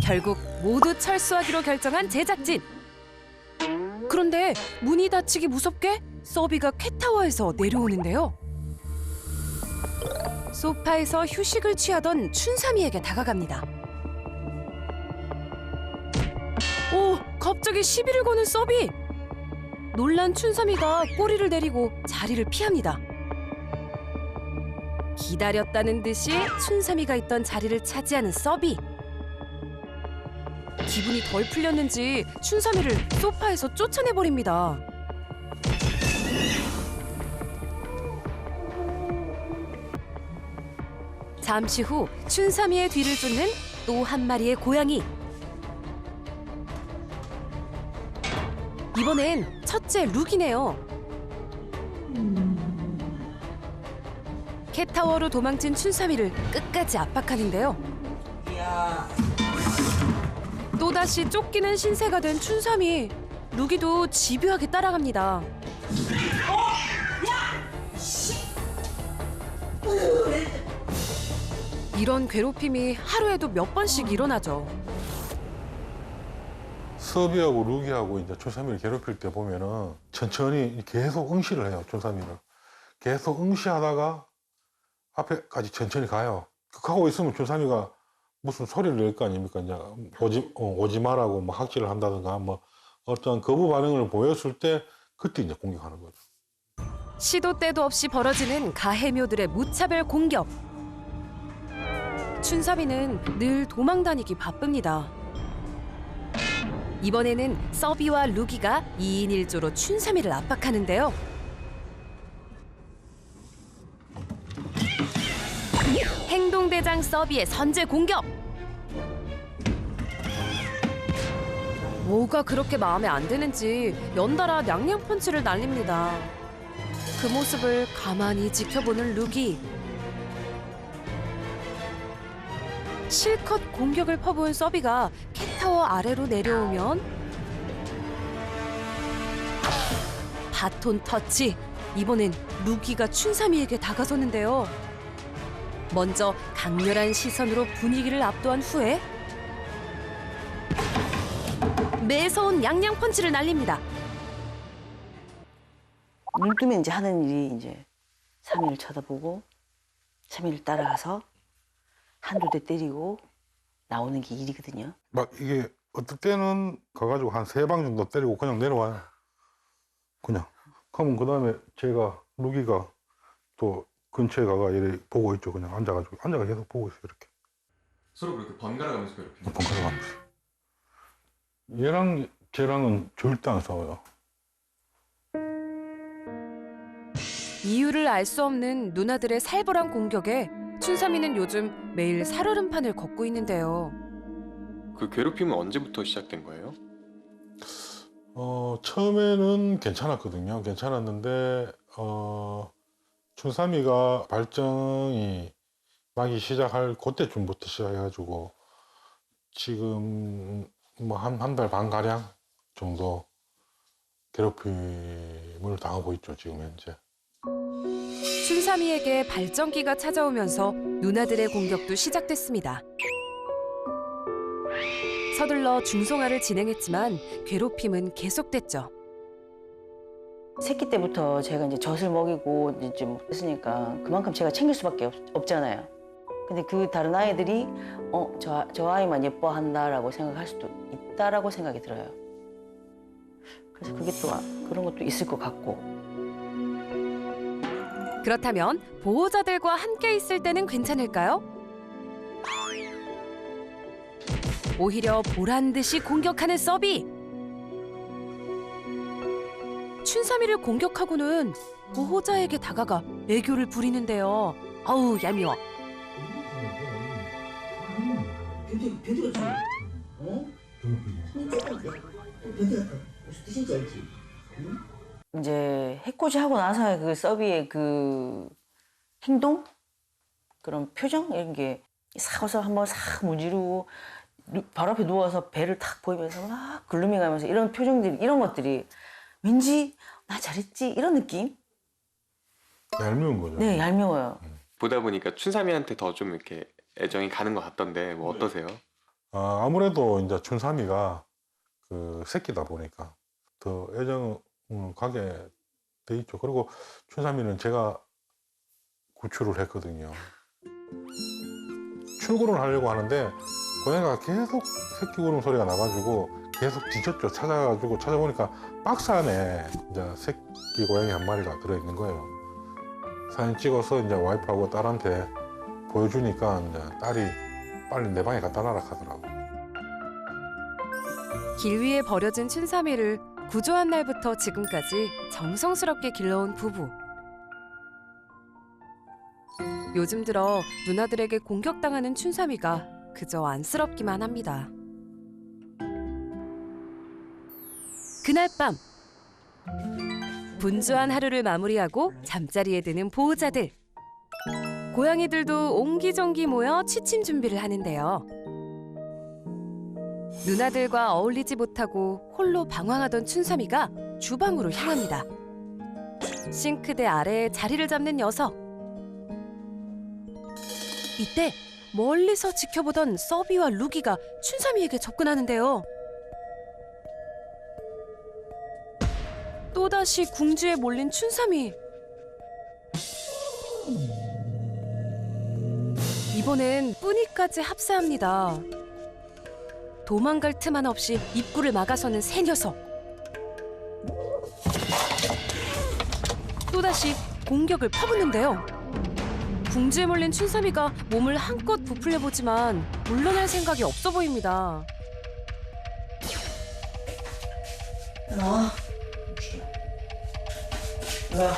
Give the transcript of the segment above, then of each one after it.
결국 모두 철수하기로 결정한 제작진. 그런데 문이 닫히기 무섭게 서비가 캣타워에서 내려오는데요. 소파에서 휴식을 취하던 춘삼이에게 다가갑니다. 오, 갑자기 시비를 거는 서비! 놀란 춘삼이가 꼬리를 내리고 자리를 피합니다. 기다렸다는 듯이 춘삼이가 있던 자리를 차지하는 서비. 기분이 덜 풀렸는지 춘삼이를 소파에서 쫓아내버립니다. 잠시 후 춘삼이의 뒤를 쫓는 또 한 마리의 고양이. 이번엔 첫째 룩이네요. 캣타워로 도망친 춘삼이를 끝까지 압박하는데요. 또다시 쫓기는 신세가 된 춘삼이. 룩이도 집요하게 따라갑니다. 이런 괴롭힘이 하루에도 몇 번씩 일어나죠. 서비하고 루기하고 이제 춘삼이를 괴롭힐 때 보면은 천천히 계속 응시를 해요, 춘삼이를. 계속 응시하다가 앞에까지 천천히 가요. 하고 있으면 춘삼이가 무슨 소리를 낼 거 아닙니까? 이제 오지 마라고 뭐 학질을 한다든가 뭐 어떤 거부 반응을 보였을 때 그때 이제 공격하는 거죠. 시도 때도 없이 벌어지는 가해묘들의 무차별 공격. 춘삼이는 늘 도망다니기 바쁩니다. 이번에는 서비와 루기가 2인 1조로 춘삼이를 압박하는데요. 행동대장 서비의 선제 공격! 뭐가 그렇게 마음에 안 드는지 연달아 냥냥펀치를 날립니다. 그 모습을 가만히 지켜보는 루기. 실컷 공격을 퍼부은 서비가 캣타워 아래로 내려오면 바톤 터치. 이번엔 루기가 춘삼이에게 다가서는데요. 먼저 강렬한 시선으로 분위기를 압도한 후에 매서운 양양 펀치를 날립니다. 눈 뜨면 이제 하는 일이 이제 3일 쳐다보고 3일 따라가서 한두 대 때리고 나오는 게 일이거든요. 막 이게 어떨 때는 가가지고 한 3방 정도 때리고 그냥 내려와요. 그냥. 그러면 그 다음에 제가 루기가 또 근처에 가가 이래 보고 있죠. 그냥 앉아가지고 계속 보고 있어요. 이렇게. 서로 그렇게 번갈아 가면서 괴롭히는 번갈아 가면서. 얘랑 쟤랑은 절대 안 싸워요. 이유를 알 수 없는 누나들의 살벌한 공격에 춘삼이는 요즘 매일 살얼음판을 걷고 있는데요. 그 괴롭힘은 언제부터 시작된 거예요? 처음에는 괜찮았거든요. 괜찮았는데 춘삼이가 발정이 나기 시작할 그때쯤부터 시작해가지고 지금 뭐 한 달 반 가량 정도 괴롭힘을 당하고 있죠. 지금 현재. 춘삼이에게 발정기가 찾아오면서 누나들의 공격도 시작됐습니다. 서둘러 중성화를 진행했지만 괴롭힘은 계속됐죠. 새끼 때부터 제가 이제 젖을 먹이고 이제 좀 했으니까 그만큼 제가 챙길 수밖에 없잖아요. 근데 그 다른 아이들이 저 아이만 예뻐한다라고 생각할 수도 있다라고 생각이 들어요. 그래서 그게 또 그런 것도 있을 것 같고. 그렇다면 보호자들과 함께 있을 때는 괜찮을까요? 오히려 보란 듯이 공격하는 서비. 춘삼이를 공격하고는 보호자에게 다가가 애교를 부리는데요. 아우 얄미워. 이제 해코지 하고 나서의 그 서비의 그 행동, 그런 표정 이런 게 사고서 한번 싹 문지르고 바로 앞에 누워서 배를 탁 보이면서 막 글루밍하면서 이런 표정들이 이런 것들이 왠지 나 잘했지 이런 느낌? 얄미운 거죠. 네, 얄미워요. 보다 보니까 춘삼이한테 더 좀 이렇게 애정이 가는 것 같던데 뭐 어떠세요? 아무래도 이제 춘삼이가 그 새끼다 보니까 더 애정을 가게 돼 있죠. 그리고 춘삼이는 제가 구출을 했거든요. 출근을 하려고 하는데 고양이가 계속 새끼 울음소리가 나가지고 계속 뒤졌죠. 찾아보니까 박스 안에 이제 새끼 고양이 한 마리가 들어있는 거예요. 사진 찍어서 이제 와이프하고 딸한테 보여주니까 이제 딸이 빨리 내 방에 갖다 놔라 하더라고. 길 위에 버려진 춘삼이를 구조한 날부터 지금까지 정성스럽게 길러온 부부. 요즘 들어 누나들에게 공격당하는 춘삼이가 그저 안쓰럽기만 합니다. 그날 밤 분주한 하루를 마무리하고 잠자리에 드는 보호자들. 고양이들도 옹기종기 모여 취침 준비를 하는데요. 누나들과 어울리지 못하고 홀로 방황하던 춘삼이가 주방으로 향합니다. 싱크대 아래에 자리를 잡는 녀석. 이때 멀리서 지켜보던 서비와 루기가 춘삼이에게 접근하는데요. 또다시 궁지에 몰린 춘삼이. 이번엔 뿌니까지 합세합니다. 도망갈 틈만 없이 입구를 막아서는 새 녀석. 또다시 공격을 퍼붓는데요. 궁지에 몰린 춘삼이가 몸을 한껏 부풀려보지만 물러날 생각이 없어 보입니다. 나와. 야.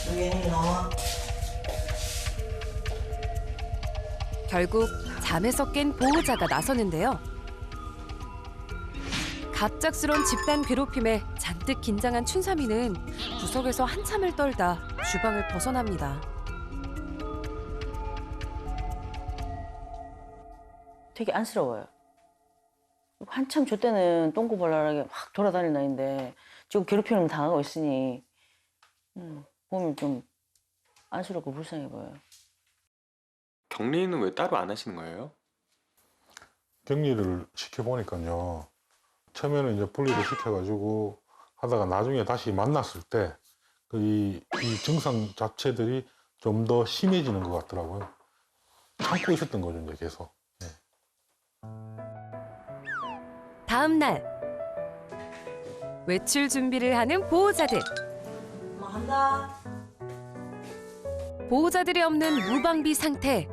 여기 나와. 결국 잠에서 깬 보호자가 나서는데요. 갑작스런 집단 괴롭힘에 잔뜩 긴장한 춘삼이는 구석에서 한참을 떨다 주방을 벗어납니다. 되게 안쓰러워요. 한참 저 때는 똥구벌랄하게 막 돌아다닐 나이인데 지금 괴롭힘을 당하고 있으니 보면 좀 안쓰럽고 불쌍해 보여요. 격리는 왜 따로 안 하시는 거예요? 격리를 시켜보니까요. 처음에는 이제 분리를 시켜가지고 하다가 나중에 다시 만났을 때 이 증상 자체들이 좀 더 심해지는 것 같더라고요. 참고 있었던 거죠, 이제 계속. 네. 다음 날 외출 준비를 하는 보호자들. 엄마 간다. 보호자들이 없는 무방비 상태.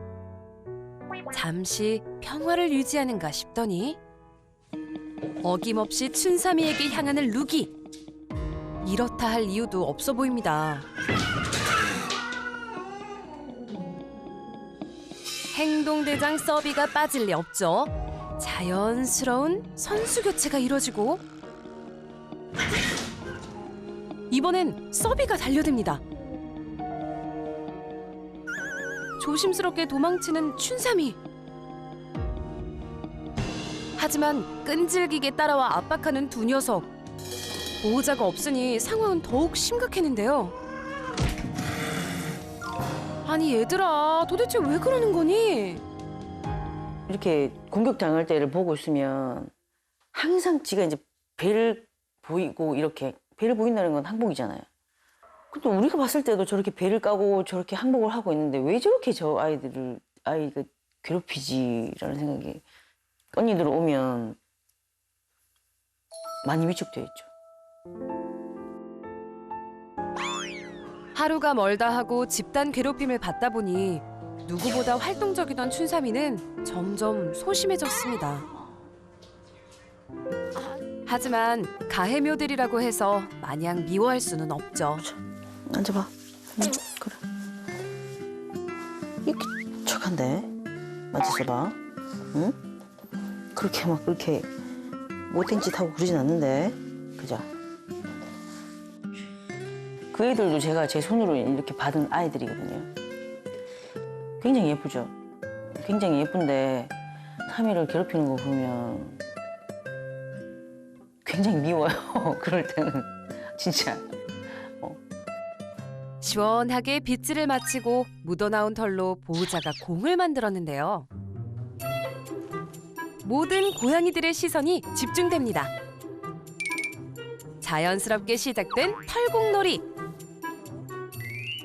잠시 평화를 유지하는가 싶더니 어김없이 춘삼이에게 향하는 루기. 이렇다 할 이유도 없어 보입니다. 행동대장 서비가 빠질 리 없죠. 자연스러운 선수 교체가 이뤄지고 이번엔 서비가 달려듭니다. 조심스럽게 도망치는 춘삼이. 하지만 끈질기게 따라와 압박하는 두 녀석. 보호자가 없으니 상황은 더욱 심각했는데요. 아니 얘들아, 도대체 왜 그러는 거니? 이렇게 공격당할 때를 보고 있으면 항상 지가 이제 배를 보이고 이렇게 배를 보인다는 건 항복이잖아요. 근데 우리가 봤을 때도 저렇게 배를 까고 저렇게 항복을 하고 있는데 왜 저렇게 저 아이가 괴롭히지라는 생각이 언니들 오면 많이 위축되어 있죠. 하루가 멀다 하고 집단 괴롭힘을 받다 보니 누구보다 활동적이던 춘삼이는 점점 소심해졌습니다. 하지만 가해묘들이라고 해서 마냥 미워할 수는 없죠. 앉아봐. 응, 그래. 이렇게 척한데? 맞았어봐. 응? 그렇게 못된 짓 하고 그러진 않는데. 그죠? 그 애들도 제가 제 손으로 이렇게 받은 아이들이거든요. 굉장히 예쁘죠? 굉장히 예쁜데 3일을 괴롭히는 거 보면 굉장히 미워요. 그럴 때는 진짜. 시원하게 빗질을 마치고 묻어나온 털로 보호자가 공을 만들었는데요. 모든 고양이들의 시선이 집중됩니다. 자연스럽게 시작된 털국놀이.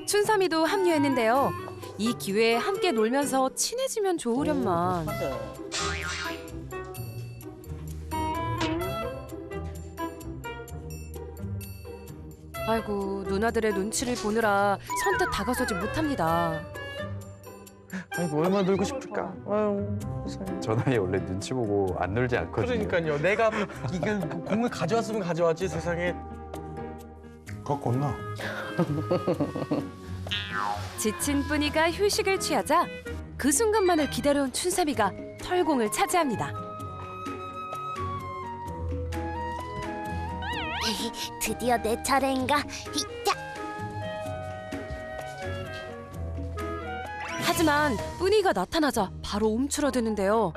춘삼이도 합류했는데요. 이 기회에 함께 놀면서 친해지면 좋으련만. 맞아요. 아이고, 누나들의 눈치를 보느라 선뜻 다가서지 못합니다. 아니 뭐 얼마나 놀고 싶을까? 아유 세상에. 저 나이에 원래 눈치 보고 안 놀지 않거든요. 그러니까요. 내가 이게 공을 가져왔으면 가져왔지 세상에. 갖고 온나? 지친 뿌니가 휴식을 취하자 그 순간만을 기다려온 춘삼이가 털공을 차지합니다. 드디어 내 차례인가? 히짜! 하지만 뿌니가 나타나자 바로 움츠러드는데요.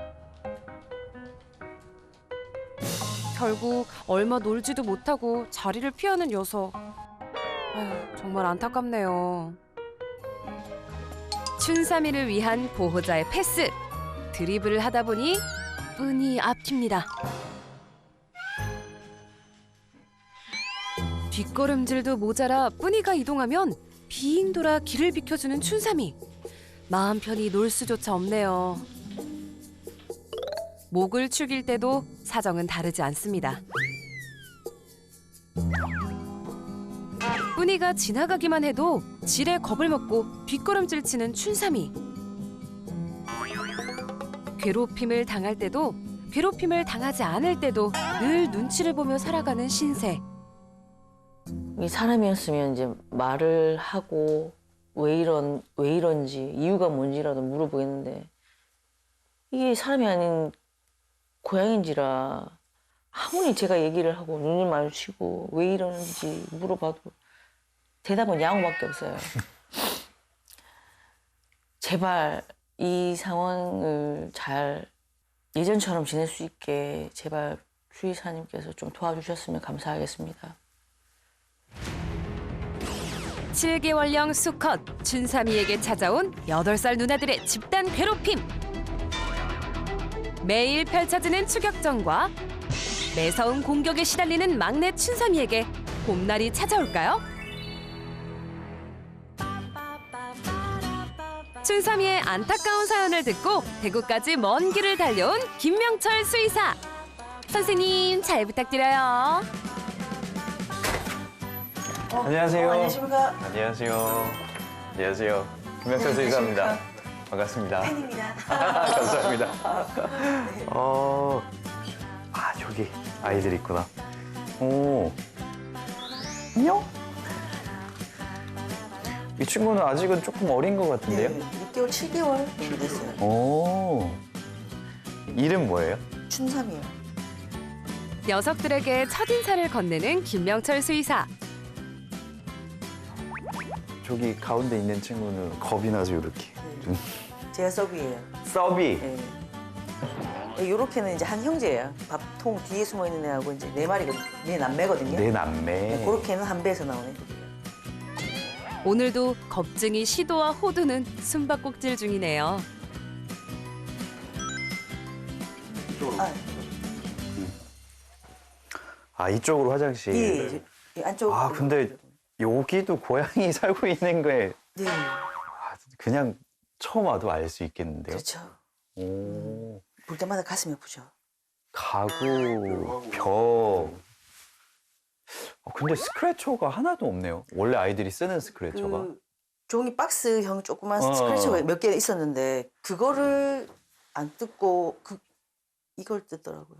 결국 얼마 놀지도 못하고 자리를 피하는 녀석. 아휴, 정말 안타깝네요. 춘삼이를 위한 보호자의 패스. 드리블을 하다 보니 뿌니 앞입니다. 뒷걸음질도 모자라 뿌니가 이동하면 빙 돌아 길을 비켜주는 춘삼이. 마음 편히 놀 수조차 없네요. 목을 축일 때도 사정은 다르지 않습니다. 뿌니가 지나가기만 해도 질에 겁을 먹고 뒷걸음질 치는 춘삼이. 괴롭힘을 당할 때도 괴롭힘을 당하지 않을 때도 늘 눈치를 보며 살아가는 신세. 이 사람이었으면 이제 말을 하고 왜 이런지 이유가 뭔지라도 물어보겠는데 이게 사람이 아닌 고양인지라 아무리 제가 얘기를 하고 눈을 마주치고 왜 이러는지 물어봐도 대답은 야옹밖에 없어요. 제발 이 상황을 잘 예전처럼 지낼 수 있게 제발 수의사님께서 좀 도와주셨으면 감사하겠습니다. 7개월령 수컷 춘삼이에게 찾아온 8살 누나들의 집단 괴롭힘. 매일 펼쳐지는 추격전과 매서운 공격에 시달리는 막내 춘삼이에게 봄날이 찾아올까요? 춘삼이의 안타까운 사연을 듣고 대구까지 먼 길을 달려온 김명철 수의사. 선생님 잘 부탁드려요. 안녕하세요. 안녕하십니까. 안녕하세요. 안녕하세요. 김명철 수의사입니다. 반갑습니다. 팬입니다. 감사합니다. 저기 아이들 있구나. 오, 안녕? 이 친구는 아직은 조금 어린 것 같은데요? 6개월, 7개월 정도 됐어요. 오, 이름 뭐예요? 춘삼이요. 녀석들에게 첫인사를 건네는 김명철 수의사. 저기 가운데 있는 친구는 겁이 나죠, 이렇게. 제가 서비예요. 서비. 네. 요렇게는 이제 한 형제예요. 밥통 뒤에 숨어 있는 애하고 이제 네 마리거든요. 네 남매거든요. 내 남매. 네, 그렇게는 한 배에서 나오네. 오늘도 겁쟁이 시도와 호두는 숨바꼭질 중이네요. 이쪽으로 화장실. 예, 예, 안쪽. 근데 여기도 고양이 살고 있는 거에 네, 그냥 처음 와도 알 수 있겠는데요? 그렇죠. 오, 볼 때마다 가슴이 아프죠. 가구, 벽. 근데 스크래쳐가 하나도 없네요. 원래 아이들이 쓰는 스크래쳐가. 그 종이 박스형 조그만 어. 스크래쳐가 몇 개 있었는데 그거를 안 뜯고 이걸 뜯더라고요.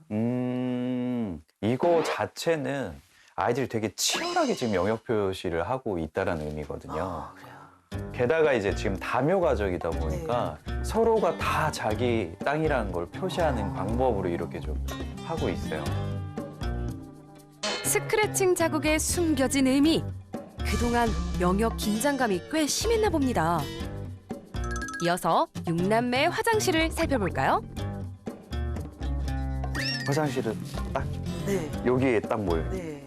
이거 자체는 아이들이 되게 치열하게 지금 영역 표시를 하고 있다는 의미거든요. 그래요. 게다가 이제 지금 다묘 가족이다 보니까 서로가 다 자기 땅이라는 걸 표시하는 방법으로 이렇게 좀 하고 있어요. 스크래칭 자국에 숨겨진 의미. 그동안 영역 긴장감이 꽤 심했나 봅니다. 이어서 6남매의 화장실을 살펴볼까요? 화장실은 딱 네, 여기에 딱 모여요. 네.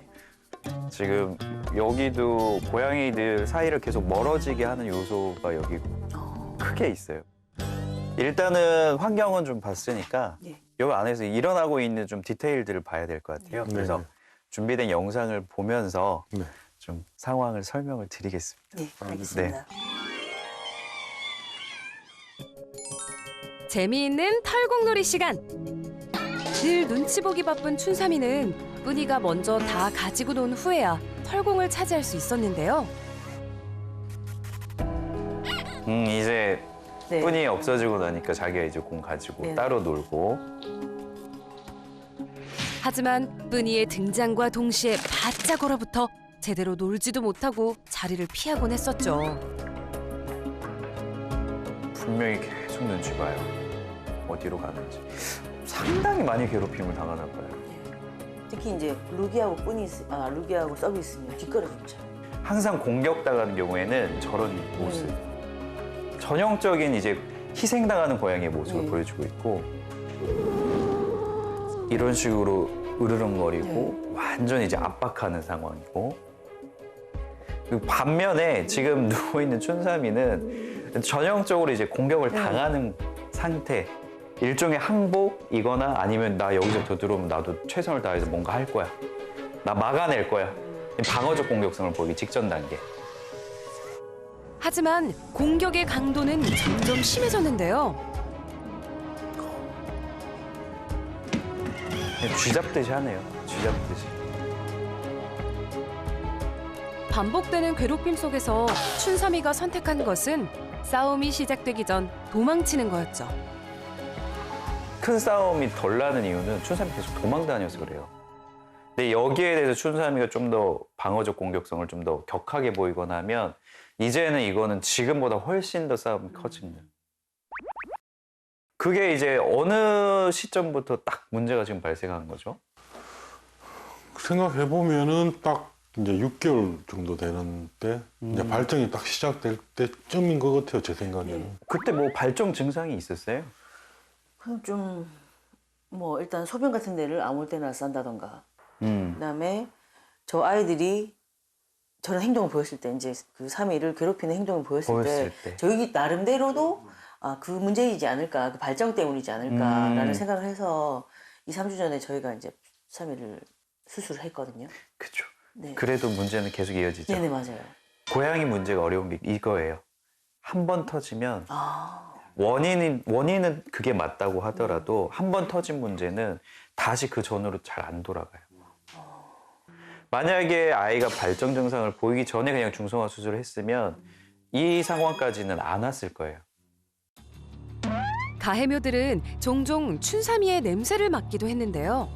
지금 여기도 고양이들 사이를 계속 멀어지게 하는 요소가 여기 크게 있어요. 일단은 환경은 좀 봤으니까 예. 여기 안에서 일어나고 있는 좀 디테일들을 봐야 될 것 같아요. 그래서 네. 준비된 영상을 보면서 네. 좀 상황을 설명을 드리겠습니다. 네, 알겠습니다. 재미있는 털공놀이 시간. 늘 눈치 보기 바쁜 춘삼이는 뿌니가 먼저 다 가지고 논 후에야 털공을 차지할 수 있었는데요. 이제 네. 끈이 없어지고 나니까 자기가 이제 공 가지고 네. 따로 놀고. 하지만 뿌니의 등장과 동시에 바짝 얼어붙어 제대로 놀지도 못하고 자리를 피하곤 했었죠. 분명히 계속 눈치 봐요. 어디로 가는지. 상당히 많이 괴롭힘을 당하나 봐요. 특히 이제 루기하고 루기하고 썩이 있으면 뒷걸음질 쳐요. 항상 공격당하는 경우에는 저런 모습. 전형적인 이제 희생당하는 고양이의 모습을 보여주고 있고 이런 식으로 으르렁거리고 완전히 이제 압박하는 상황이고 그리고 반면에 지금 누워있는 춘삼이는 전형적으로 이제 공격을 당하는 상태 일종의 항복이거나 아니면 나 여기서 더 들어오면 나도 최선을 다해서 뭔가 할 거야 나 막아낼 거야 방어적 공격성을 보이기 직전 단계. 하지만 공격의 강도는 점점 심해졌는데요. 그냥 쥐잡듯이 하네요. 쥐잡듯이. 반복되는 괴롭힘 속에서 춘삼이가 선택한 것은 싸움이 시작되기 전 도망치는 거였죠. 큰 싸움이 덜 나는 이유는 춘삼이 계속 도망 다녀서 그래요. 근데 여기에 대해서 춘삼이가 좀 더 방어적 공격성을 좀 더 격하게 보이거나 하면 이제는 이거는 지금보다 훨씬 더 싸움이 커집니다. 그게 이제 어느 시점부터 딱 문제가 지금 발생한 거죠? 생각해 보면은 딱 이제 6개월 정도 되는 때 이제 발정이 딱 시작될 때쯤인 것 같아요, 제 생각에는. 그때 뭐 발정 증상이 있었어요? 그럼 좀 뭐 일단 소변 같은 데를 아무 때나 싼다던가. 그다음에 저 아이들이 저런 행동을 보였을 때 이제 그 3일을 괴롭히는 행동을 보였을 때 저희 나름대로도 그 문제이지 않을까, 그 발정 때문이지 않을까라는 생각을 해서 2, 3주 전에 저희가 이제 3일을 수술을 했거든요. 그죠. 네. 그래도 문제는 계속 이어지죠. 네네, 맞아요. 고양이 문제가 어려운 게 이거예요. 한 번 터지면 원인은 그게 맞다고 하더라도 한 번 터진 문제는 다시 그 전으로 잘 안 돌아가요. 만약에 아이가 발정 증상을 보이기 전에 그냥 중성화 수술을 했으면 이 상황까지는 안 왔을 거예요. 가해묘들은 종종 춘삼이의 냄새를 맡기도 했는데요.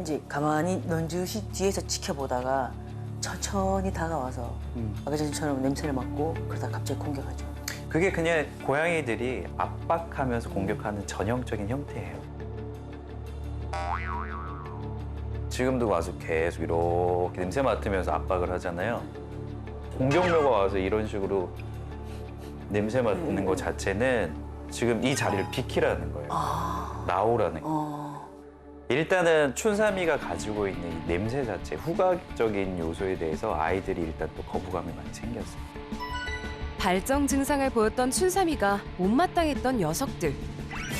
이제 가만히 넌지시 뒤에서 지켜보다가 천천히 다가와서 아까 전처럼 냄새를 맡고 그러다 갑자기 공격하죠. 그게 그냥 고양이들이 압박하면서 공격하는 전형적인 형태예요. 지금도 와서 계속 이렇게 냄새 맡으면서 압박을 하잖아요. 공격묘가 와서 이런 식으로 냄새 맡는 것 자체는 지금 이 자리를 비키라는 거예요. 나오라는 거예요. 일단은 춘삼이가 가지고 있는 이 냄새 자체, 후각적인 요소에 대해서 아이들이 일단 또 거부감이 많이 생겼어요. 발정 증상을 보였던 춘삼이가 못마땅했던 녀석들.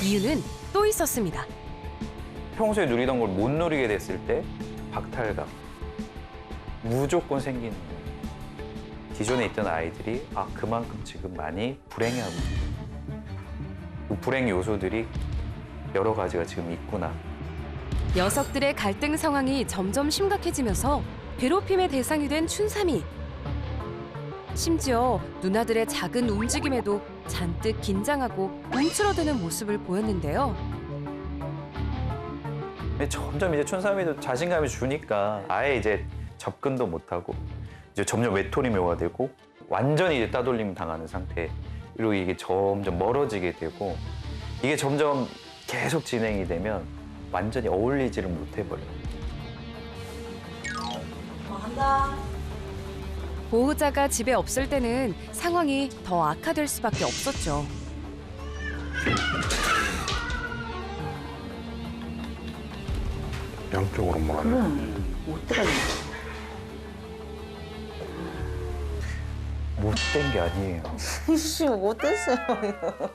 이유는 또 있었습니다. 평소에 누리던 걸 못 누리게 됐을 때 박탈감 무조건 생기는 거예요. 기존에 있던 아이들이 그만큼 지금 많이 불행해하고 있구나. 그 불행 요소들이 여러 가지가 지금 있구나. 녀석들의 갈등 상황이 점점 심각해지면서 괴롭힘의 대상이 된 춘삼이. 심지어 누나들의 작은 움직임에도 잔뜩 긴장하고 움츠러드는 모습을 보였는데요. 근데 점점 이제 춘삼이도 자신감이 주니까 아예 이제 접근도 못하고 이제 점점 외톨이 묘가 되고 완전히 이제 따돌림 당하는 상태로 이게 점점 멀어지게 되고 이게 점점 계속 진행이 되면 완전히 어울리지를 못해버려요. 한다. 보호자가 집에 없을 때는 상황이 더 악화될 수밖에 없었죠. 양쪽으로 몰아내. 못 들어가는 못된 게 아니에요. 거. 씨, 못됐어요, 이거.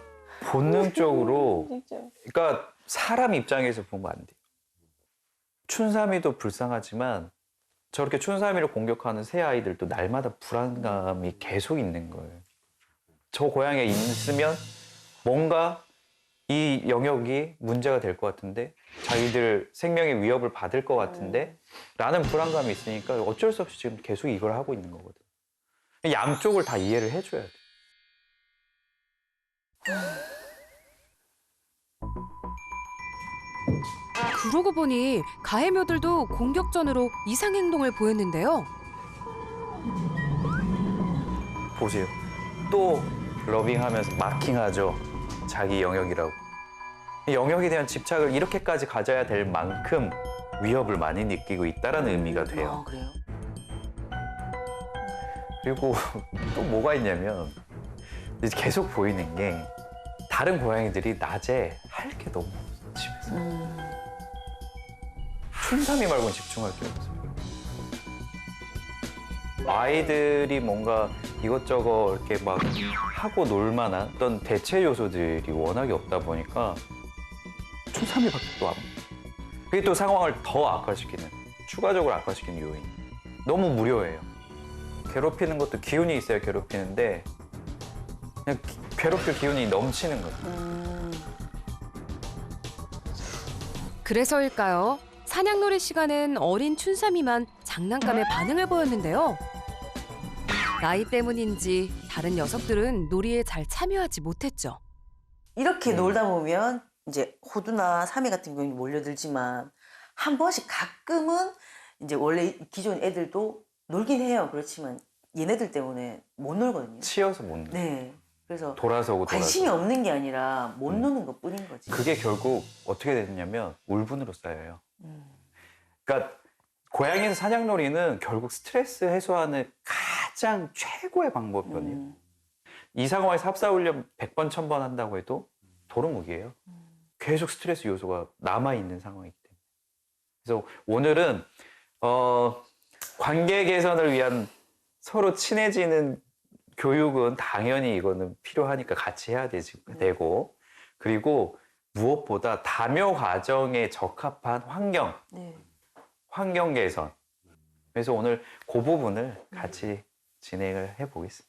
본능적으로 그러니까 사람 입장에서 보면 안 돼요. 춘삼이도 불쌍하지만 저렇게 춘삼이를 공격하는 새 아이들도 날마다 불안감이 계속 있는 거예요. 저 고향에 있으면 뭔가 이 영역이 문제가 될 것 같은데 자기들 생명의 위협을 받을 것 같은데 라는 불안감이 있으니까 어쩔 수 없이 지금 계속 이걸 하고 있는 거거든. 양쪽을 다 이해를 해줘야 돼. 그러고 보니 가해묘들도 공격전으로 이상 행동을 보였는데요. 보세요. 또 러빙하면서 마킹하죠. 자기 영역이라고. 이 영역에 대한 집착을 이렇게까지 가져야 될 만큼 위협을 많이 느끼고 있다는 의미가 돼요. 아, 그래요? 그리고 또 뭐가 있냐면 이제 계속 보이는 게 다른 고양이들이 낮에 할 게 너무 없어, 집에서. 춘삼이 말고는 집중할 게 없어요. 아이들이 뭔가 이것저것 이렇게 막 하고 놀 만한 어떤 대체 요소들이 워낙에 없다 보니까 춘삼이밖에 또 안. 그게 또 상황을 더 악화시키는, 추가적으로 악화시키는 요인. 너무 무료해요. 괴롭히는 것도 기운이 있어야 괴롭히는데 그냥 괴롭힐 기운이 넘치는 거죠. 그래서일까요? 사냥놀이 시간은 어린 춘삼이만 장난감에 반응을 보였는데요. 나이 때문인지 다른 녀석들은 놀이에 잘 참여하지 못했죠. 이렇게 놀다 보면 이제 호두나 사미 같은 경우는 몰려들지만 한 번씩 가끔은 이제 원래 기존 애들도 놀긴 해요. 그렇지만 얘네들 때문에 못 놀거든요. 치여서 못 놀. 네. 그래서 돌아서고 관심이 없는 게 아니라 못 노는 것 뿐인 거지. 그게 결국 어떻게 되느냐면 울분으로 쌓여요. 그러니까 고양이에서 사냥놀이는 결국 스트레스 해소하는 가장 최고의 방법이거든요. 이 상황에서 합사훈련 100번, 1000번 한다고 해도 도루묵이에요. 계속 스트레스 요소가 남아있는 상황이기 때문에. 그래서 오늘은 관계 개선을 위한 서로 친해지는 교육은 당연히 이거는 필요하니까 같이 해야 되고 그리고 무엇보다 다묘 과정에 적합한 환경 개선. 그래서 오늘 그 부분을 같이 진행을 해보겠습니다.